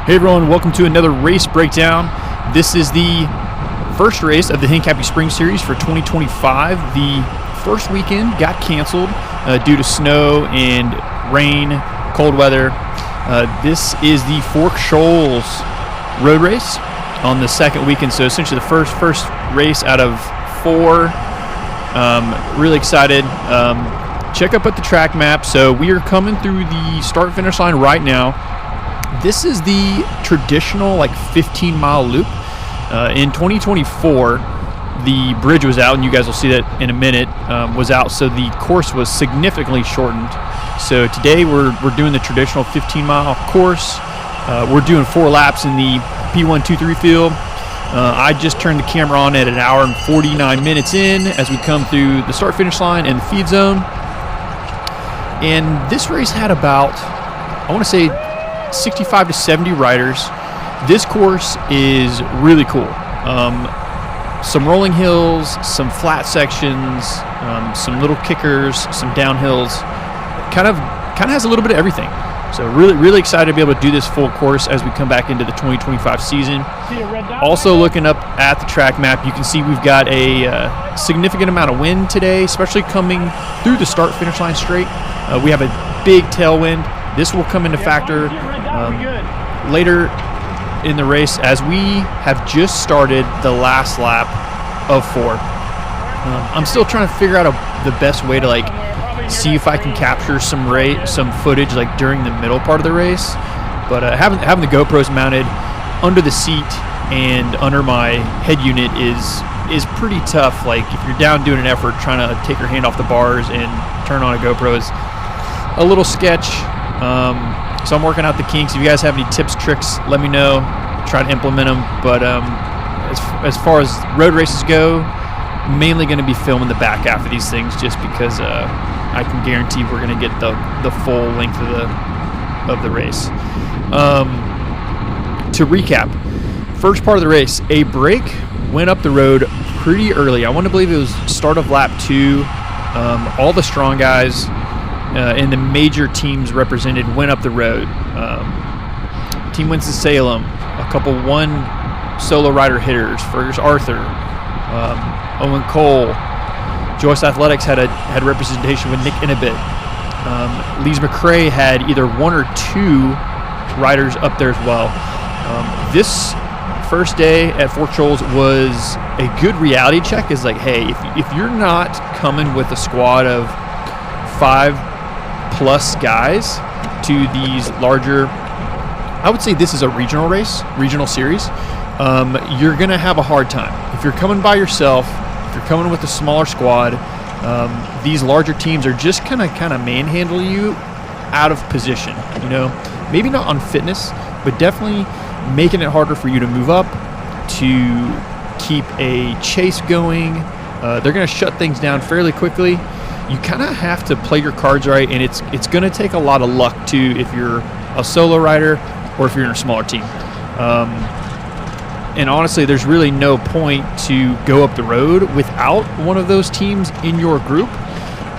Hey everyone, welcome to another race breakdown. This is the first race of the Hincapie Spring Series for 2025. The first weekend got canceled due to snow and rain, cold weather. This is the Shoals road race on the second weekend, so essentially the first race out of four. Really excited. Check up at the track map. So we are coming through the start-finish line right now. This is the traditional 15-mile loop. In 2024, the bridge was out, and you guys will see that in a minute, was out, so the course was significantly shortened. So today we're doing the traditional 15-mile course. We're doing 4 laps in the P123 field. I just turned the camera on at 1 hour and 49 minutes in as we come through the start-finish line and the feed zone. And this race had about, I want to say, 65 to 70 riders. This course is really cool. Some rolling hills, some flat sections, some little kickers, some downhills. Kind of has a little bit of everything. So really excited to be able to do this full course as we come back into the 2025 season. Also looking up at the track map, you can see we've got a significant amount of wind today, especially coming through the start-finish line straight. We have a big tailwind. This will come into factor later in the race as we have just started the last lap of 4. I'm still trying to figure out the best way to see if I can capture some footage during the middle part of the race. But having the GoPros mounted under the seat and under my head unit is pretty tough. If you're down doing an effort, trying to take your hand off the bars and turn on a GoPro is a little sketch. So I'm working out the kinks. If you guys have any tips, tricks, let me know. Try to implement them. But as far as road races go, mainly going to be filming the back half of these things, just because I can guarantee we're going to get the full length of the race. To recap, first part of the race, a break went up the road pretty early. I want to believe it was start of lap 2. All the strong guys and the major teams represented went up the road. Team Winston-Salem, a couple solo rider hitters, Fergus Arthur, Owen Cole. Joyce Athletics had representation with Nick Inabit. Lees McRae had either 1 or 2 riders up there as well. This first day at Fort Shoals was a good reality check. Hey, if you're not coming with a squad of 5+ guys to these larger, I would say this is a regional series, you're going to have a hard time. If you're coming by yourself, if you're coming with a smaller squad, these larger teams are just kind of manhandle you out of position. Maybe not on fitness, but definitely making it harder for you to move up, to keep a chase going. They're going to shut things down fairly quickly. You kind of have to play your cards right, and it's going to take a lot of luck too if you're a solo rider or if you're in a smaller team. And honestly, there's really no point to go up the road without one of those teams in your group.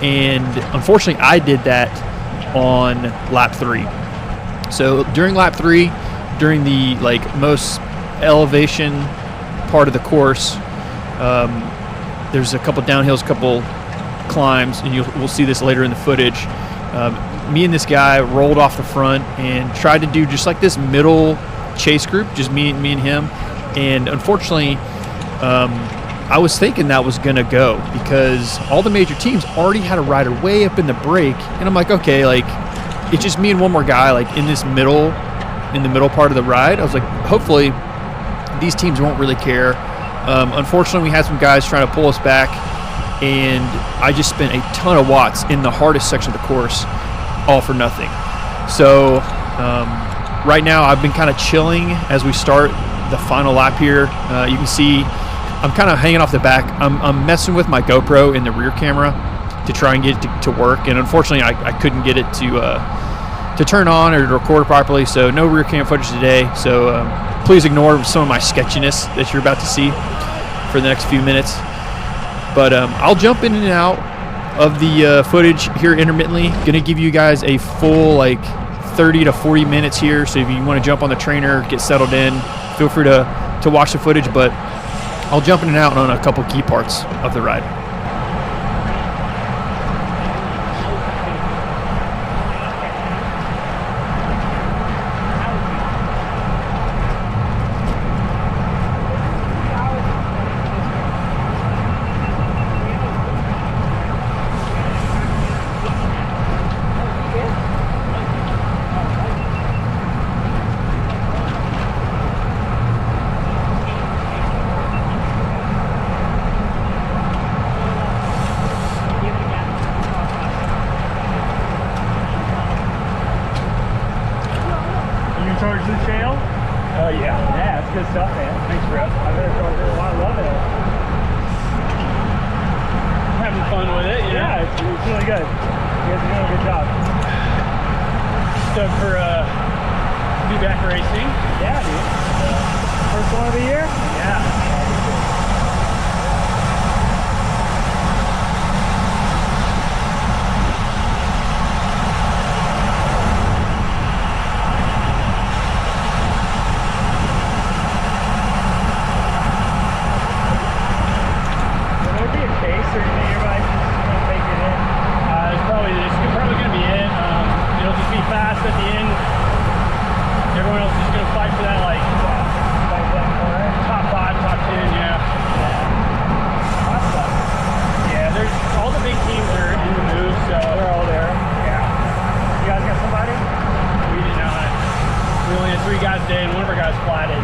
And unfortunately, I did that on lap 3. So during lap 3, during the most elevation part of the course, there's a couple downhills, a couple climbs, and we'll see this later in the footage. Me and this guy rolled off the front and tried to do just this middle chase group, just me and him. And unfortunately, I was thinking that was going to go because all the major teams already had a rider way up in the break. And I'm okay, it's just me and one more guy in the middle part of the ride. I was hopefully these teams won't really care. Unfortunately, we had some guys trying to pull us back, and I just spent a ton of watts in the hardest section of the course, all for nothing. So right now I've been kind of chilling as we start the final lap here. You can see I'm kind of hanging off the back. I'm messing with my GoPro in the rear camera to try and get it to work, and unfortunately I couldn't get it to turn on or to record properly, so no rear cam footage today. So please ignore some of my sketchiness that you're about to see for the next few minutes. But I'll jump in and out of the footage here intermittently. Gonna give you guys a full 30 to 40 minutes here. So if you want to jump on the trainer, get settled in, feel free to watch the footage. But I'll jump in and out on a couple key parts of the ride. Charge the shale? Oh yeah. Yeah, that's good stuff, man. Thanks, bro. I better charge it. I love it. Having fun with it, you know? Yeah, it's really good. You guys are doing a good job. Stoked for be back racing. Yeah, dude. First one of the year? Yeah. Fast at the end. Everyone else is going to fight for that, like, top 5, top 10, yeah. Awesome. Yeah, there's all the big teams are in the move, so they're all there. Yeah. You guys got somebody? We did not. We only had 3 guys today, and one of our guys flatted.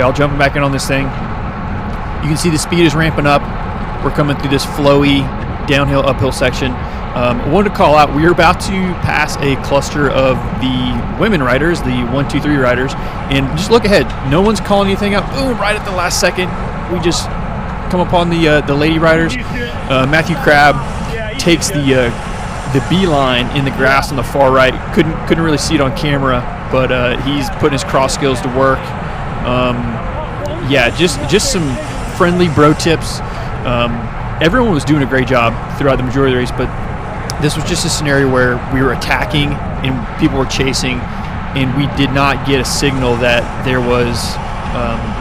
way, all jumping back in on this thing. You can see the speed is ramping up. We're coming through this flowy downhill, uphill section. I wanted to call out, we were about to pass a cluster of the women riders, the 1, 2, 3 riders, and just look ahead. No one's calling anything out. Boom, right at the last second, we just come upon the lady riders. Matthew Crabb takes the beeline in the grass on the far right. Couldn't really see it on camera, but he's putting his cross skills to work. Yeah, just some friendly bro tips. Everyone was doing a great job throughout the majority of the race, but this was just a scenario where we were attacking and people were chasing, and we did not get a signal that there was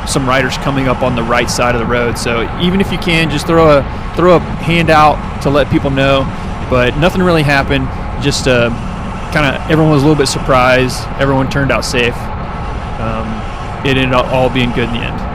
some riders coming up on the right side of the road. So even if you can, just throw a hand out to let people know, but nothing really happened. Just kind of everyone was a little bit surprised. Everyone turned out safe. It ended up all being good in the end.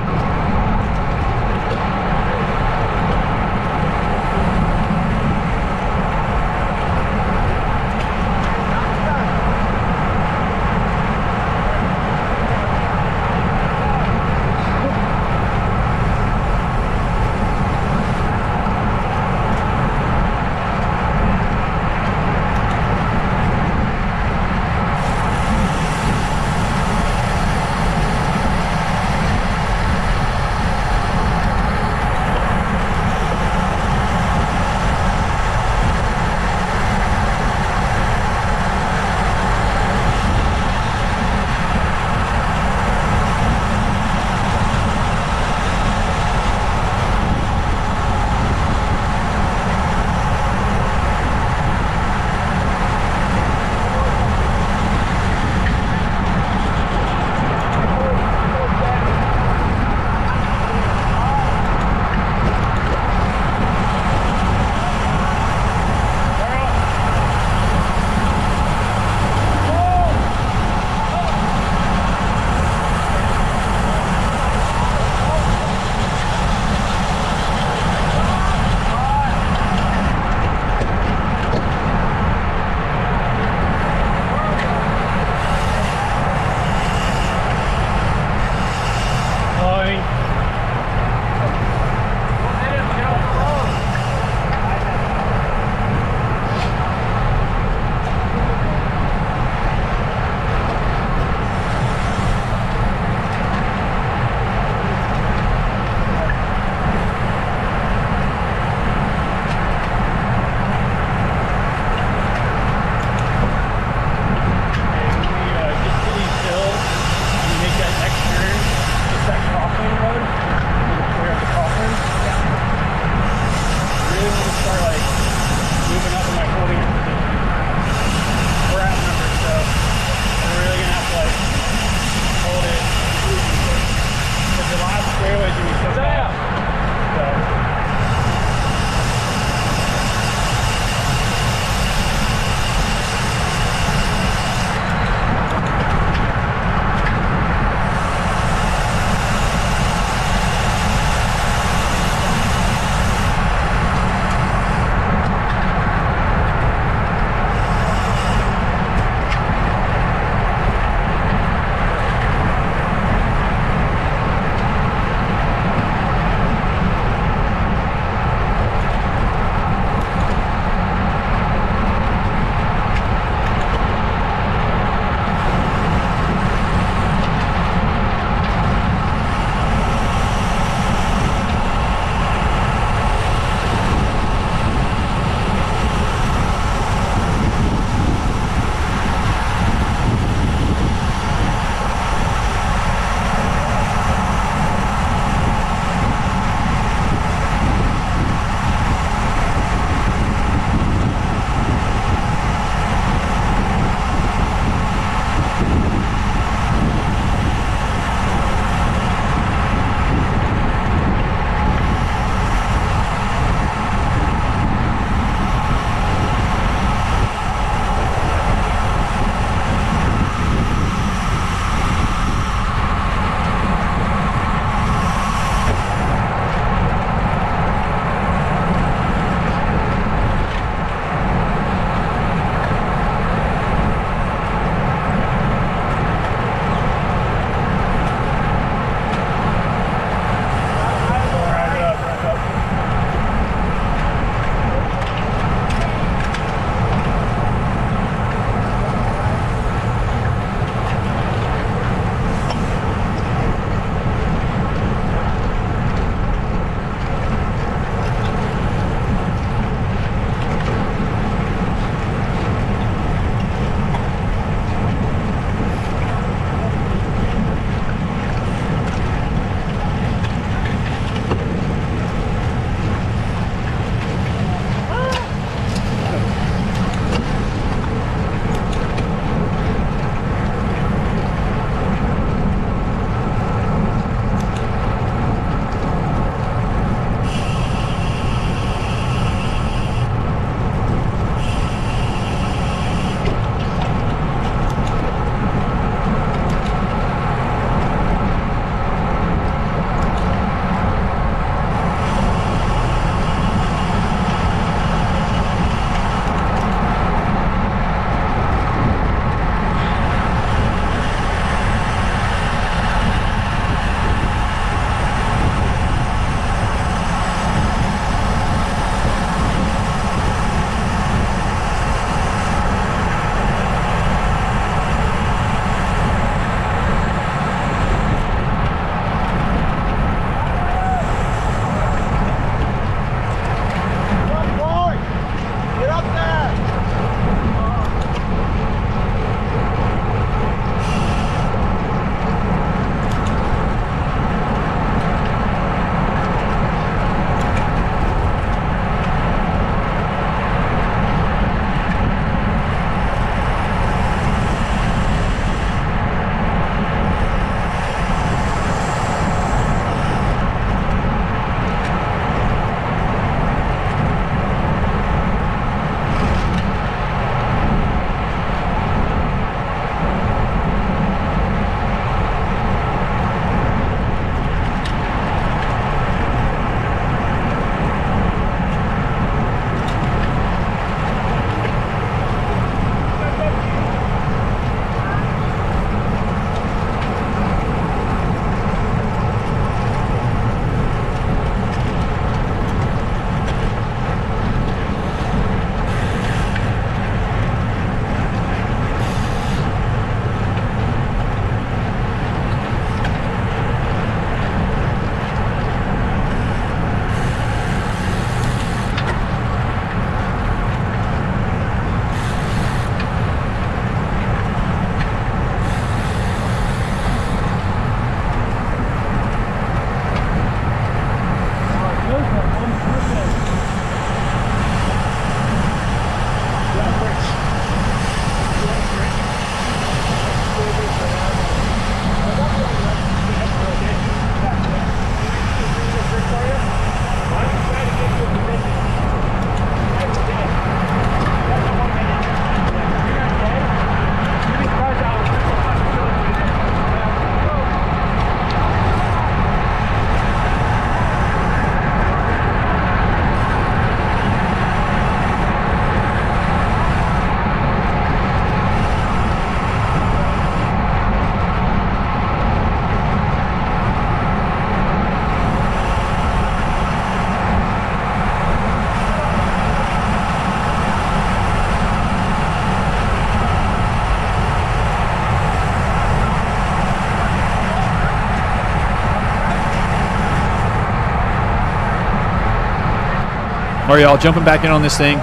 All right, y'all, jumping back in on this thing.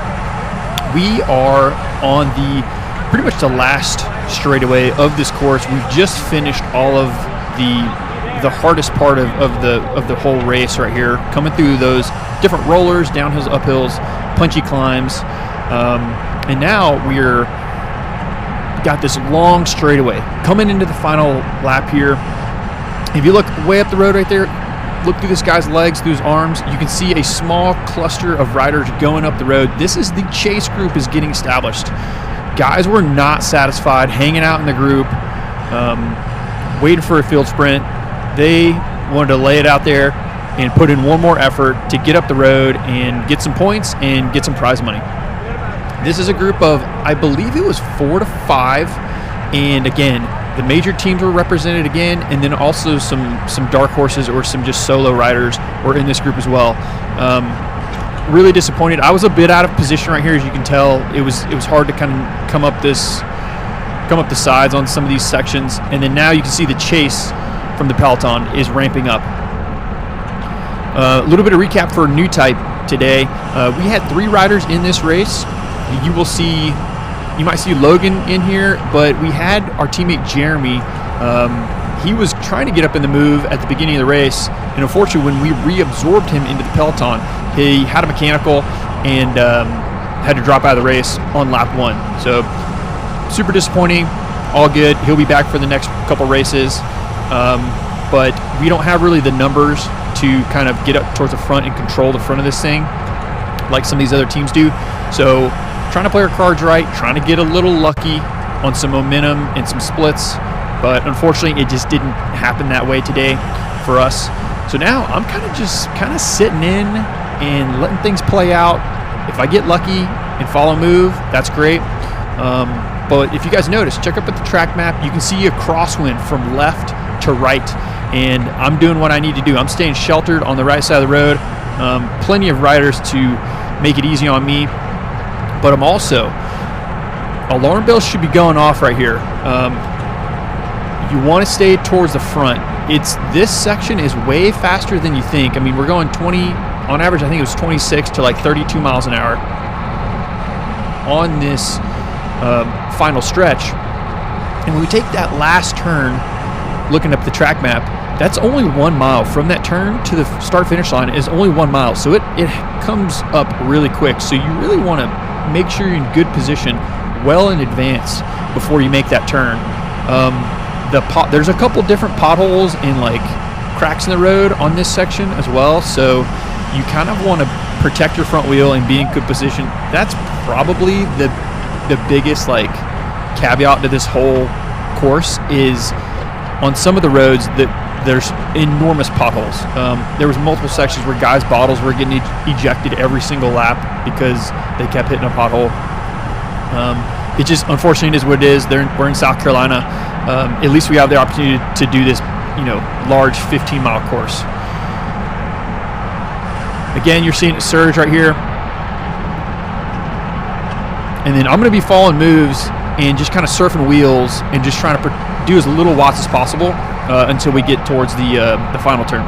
We are on pretty much the last straightaway of this course. We've just finished all of the hardest part of the whole race right here, coming through those different rollers, downhills, uphills, punchy climbs, and now we're got this long straightaway coming into the final lap here. If you look way up the road right there, look through this guy's legs, through his arms, you can see a small cluster of riders going up the road. This is the chase group is getting established. Guys were not satisfied hanging out in the group, waiting for a field sprint. They wanted to lay it out there and put in one more effort to get up the road and get some points and get some prize money. This is a group of, I believe it was 4 to 5, and again, the major teams were represented again, and then also some dark horses or some just solo riders were in this group as well. Really disappointed. I was a bit out of position right here, as you can tell. It was hard to kind of come up the sides on some of these sections, and then now you can see the chase from the peloton is ramping up. A little bit of recap for Newtype today. We had 3 riders in this race. You might see Logan in here, but we had our teammate Jeremy. He was trying to get up in the move at the beginning of the race, and unfortunately when we reabsorbed him into the peloton, he had a mechanical and had to drop out of the race on lap 1. So super disappointing. All good. He'll be back for the next couple races, but we don't have really the numbers to kind of get up towards the front and control the front of this thing like some of these other teams do. So trying to play our cards right, trying to get a little lucky on some momentum and some splits, but unfortunately it just didn't happen that way today for us. So now I'm kind of sitting in and letting things play out. If I get lucky and follow move, that's great. But if you guys notice, check up at the track map, you can see a crosswind from left to right, and I'm doing what I need to do. I'm staying sheltered on the right side of the road. Plenty of riders to make it easy on me, but I'm also, alarm bells should be going off right here. You want to stay towards the front. This section is way faster than you think. I mean, we're going 20, on average I think it was 26 to like 32 miles an hour on this final stretch. And when we take that last turn, looking up the track map, that's only 1 mile. From that turn to the start finish line is only 1 mile. So it comes up really quick. So you really want to make sure you're in good position well in advance before you make that turn. There's a couple different potholes and like cracks in the road on this section as well. So you kind of want to protect your front wheel and be in good position. That's probably the biggest like caveat to this whole course is on some of the roads that there's enormous potholes. There was multiple sections where guys' bottles were getting ejected every single lap because they kept hitting a pothole. It just, unfortunately, is what it is. We're in South Carolina. At least we have the opportunity to do this, large 15-mile course. Again, you're seeing it surge right here. And then I'm going to be following moves and just kind of surfing wheels and just trying to do as little watts as possible until we get towards the final turn.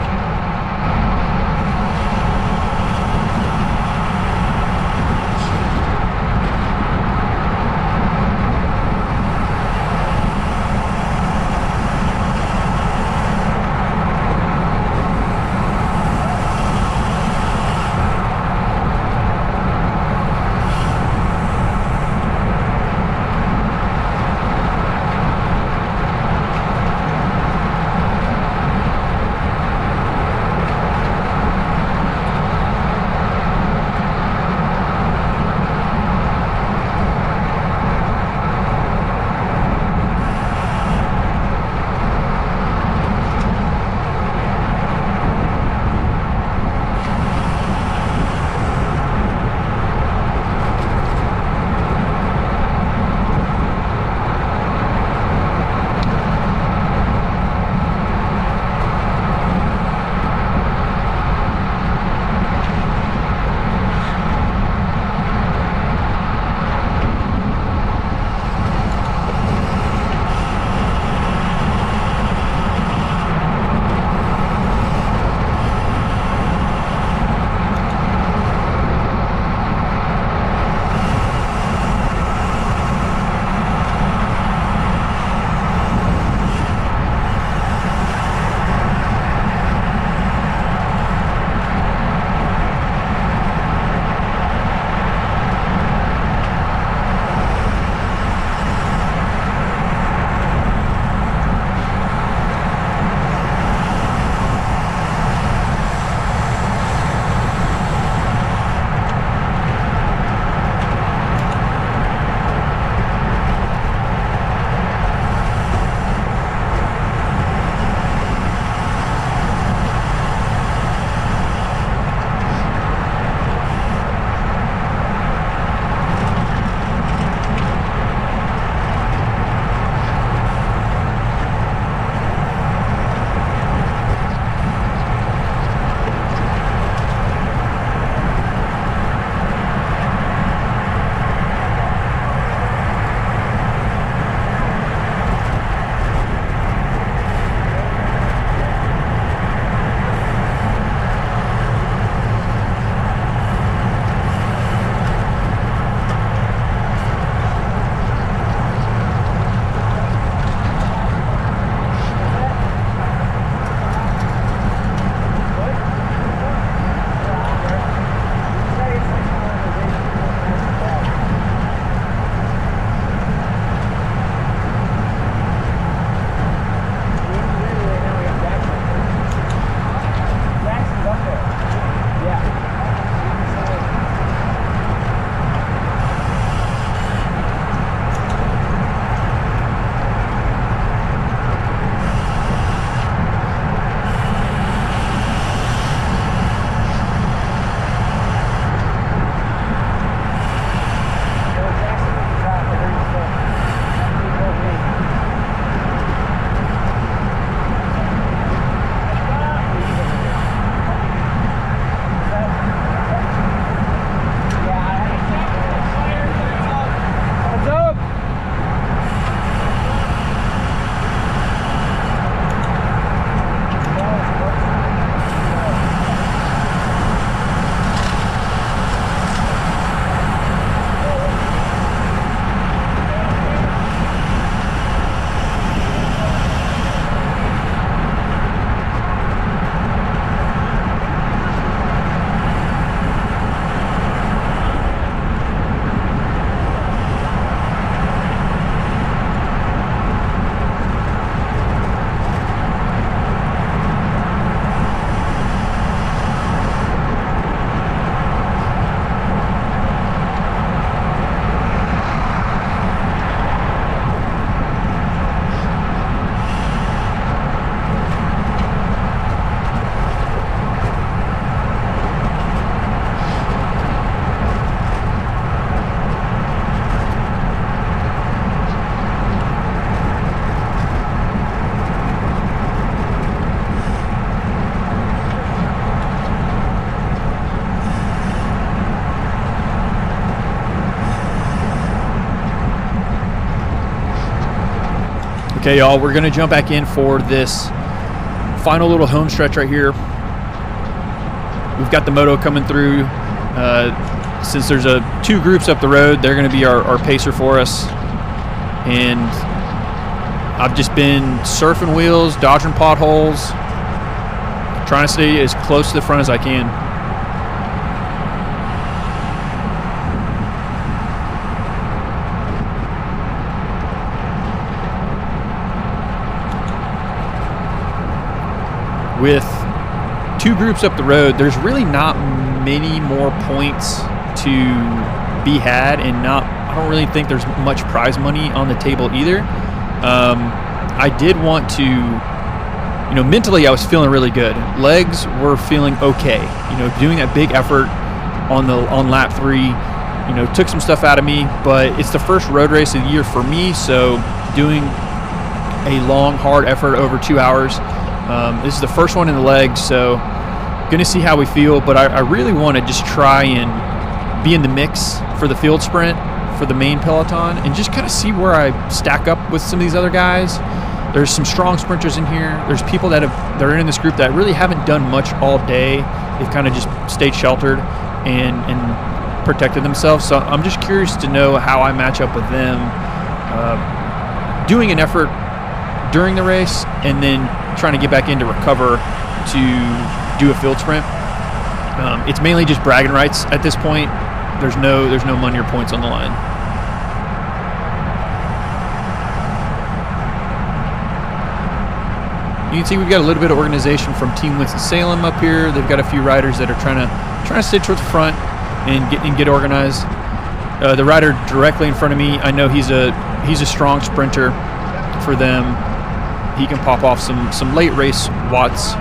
Okay, y'all, we're going to jump back in for this final little home stretch right here. We've got the moto coming through. Since there's two groups up the road, they're going to be our pacer for us. And I've just been surfing wheels, dodging potholes, trying to stay as close to the front as I can. With two groups up the road, there's really not many more points to be had, and I don't really think there's much prize money on the table either. I did want to, mentally I was feeling really good. Legs were feeling okay. Doing that big effort on lap 3, took some stuff out of me, but it's the first road race of the year for me, so doing a long, hard effort over 2 hours. This is the first one in the legs, so going to see how we feel, but I really want to just try and be in the mix for the field sprint, for the main peloton, and just kind of see where I stack up with some of these other guys. There's some strong sprinters in here. There's people that are in this group that really haven't done much all day. They've kind of just stayed sheltered and protected themselves, so I'm just curious to know how I match up with them. Doing an effort during the race and then trying to get back in to recover to do a field sprint. It's mainly just bragging rights at this point. There's no money or points on the line. You can see we've got a little bit of organization from Team Winston-Salem up here. They've got a few riders that are trying to stay towards the front and get organized. The rider directly in front of me, I know he's a strong sprinter for them. He can pop off some late race watts.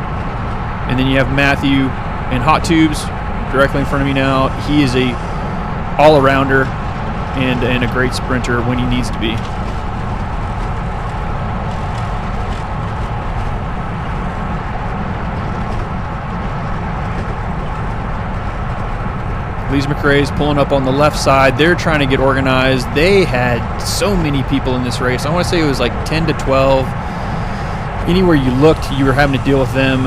And then you have Matthew and Hot Tubes directly in front of me now. He is a all-arounder and a great sprinter when he needs to be. Lees McRae's pulling up on the left side. They're trying to get organized. They had so many people in this race. I want to say it was like 10 to 12. Anywhere you looked, you were having to deal with them.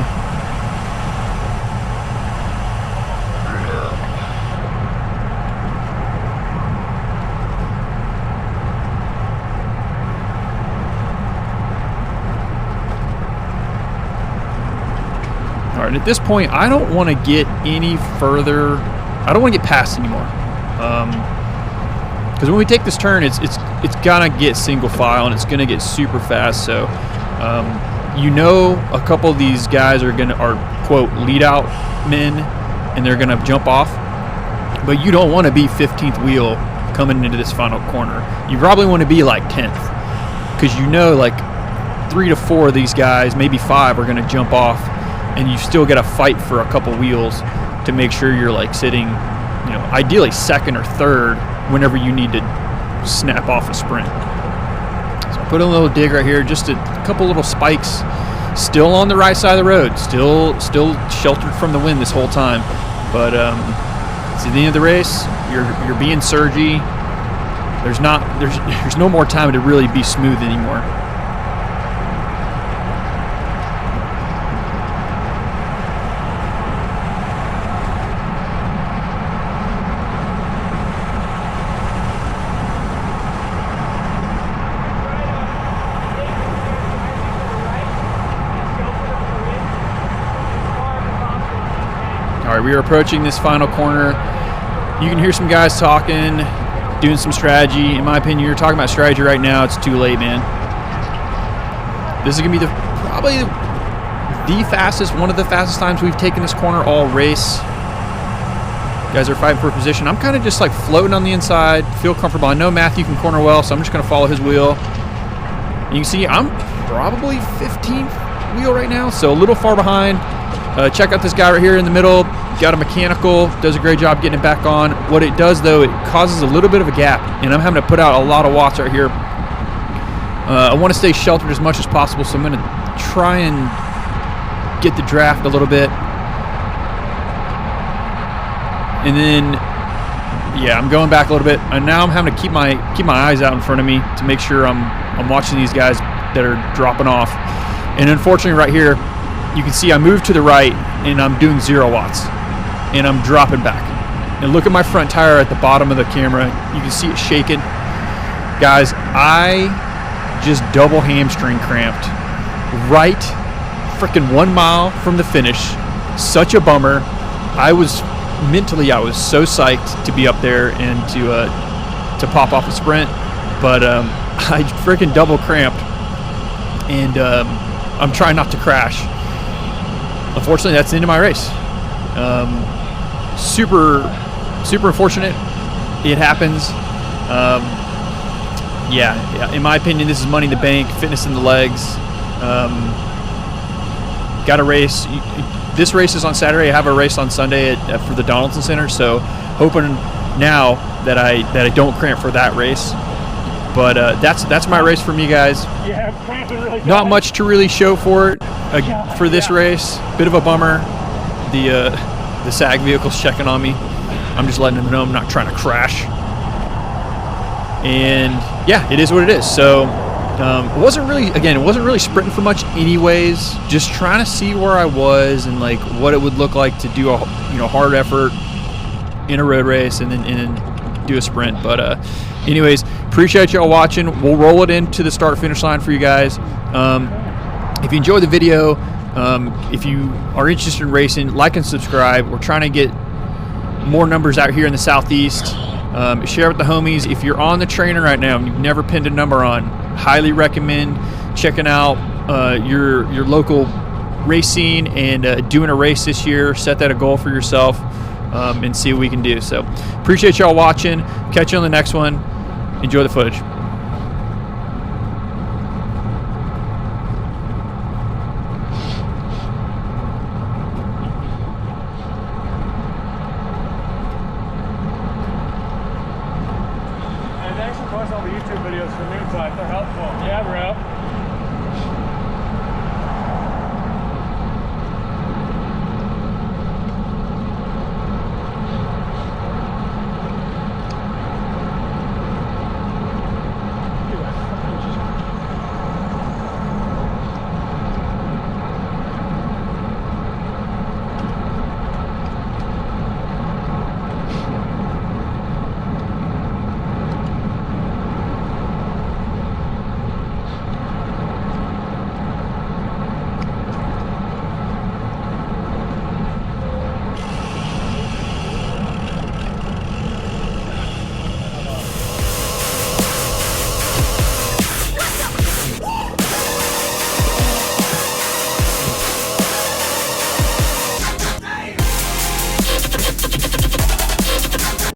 All right, at this point, I don't want to get any further. I don't want to get past anymore. Because when we take this turn, it's gonna get single file and it's gonna get super fast. So, a couple of these guys are quote lead out men, and they're gonna jump off. But you don't want to be 15th wheel coming into this final corner. You probably want to be like 10th, because like 3 to 4 of these guys, maybe 5, are gonna jump off, and you still got to fight for a couple wheels to make sure you're like sitting, ideally second or third whenever you need to snap off a sprint. So I put a little dig right here, just a couple little spikes, still on the right side of the road, still sheltered from the wind this whole time. But it's the end of the race. You're being surgy. There's no more time to really be smooth anymore. All right, we are approaching this final corner. You can hear some guys talking, doing some strategy. In my opinion, you're talking about strategy right now. It's too late, man. This is going to be probably one of the fastest times we've taken this corner all race. Guys are fighting for position. I'm kind of just like floating on the inside, feel comfortable. I know Matthew can corner well, so I'm just going to follow his wheel. And you can see I'm probably 15th wheel right now, so a little far behind. Check out this guy right here in the middle. Got a mechanical, does a great job getting it back on. What it does, though, it causes a little bit of a gap, and I'm having to put out a lot of watts right here. I want to stay sheltered as much as possible, so I'm going to try and get the draft a little bit. And then, yeah, I'm going back a little bit, and now I'm having to keep my eyes out in front of me to make sure I'm watching these guys that are dropping off. And unfortunately right here, you can see I moved to the right and I'm doing 0 watts and I'm dropping back. And look at my front tire at the bottom of the camera. You can see it shaking. Guys, I just double hamstring cramped right freaking 1 mile from the finish. Such a bummer. I was so psyched to be up there and to pop off a sprint, but I freaking double cramped, and I'm trying not to crash. Unfortunately, that's the end of my race. Super unfortunate. It happens. Yeah, in my opinion, this is money in the bank, fitness in the legs. Got a race. This race is on Saturday. I have a race on Sunday for the Donaldson Center. So hoping now that I don't cramp for that race. But that's my race from you guys. Yeah, I'm cramping really bad. Not much to really show for it for this race. Bit of a bummer. The SAG vehicle's checking on me. I'm just letting them know I'm not trying to crash. And yeah, it is what it is. So it wasn't really sprinting for much anyways. Just trying to see where I was and like what it would look like to do a hard effort in a road race and then do a sprint. But anyways, appreciate y'all watching. We'll roll it into the start finish line for you guys. If you enjoyed the video, if you are interested in racing, like and subscribe. We're trying to get more numbers out here in the Southeast. Share with the homies. If you're on the trainer right now and you've never pinned a number on, highly recommend checking out your local race scene and doing a race this year. Set that a goal for yourself and see what we can do. So appreciate y'all watching. Catch you on the next one. Enjoy the footage. And thanks for watching all the YouTube videos for Newtype. They're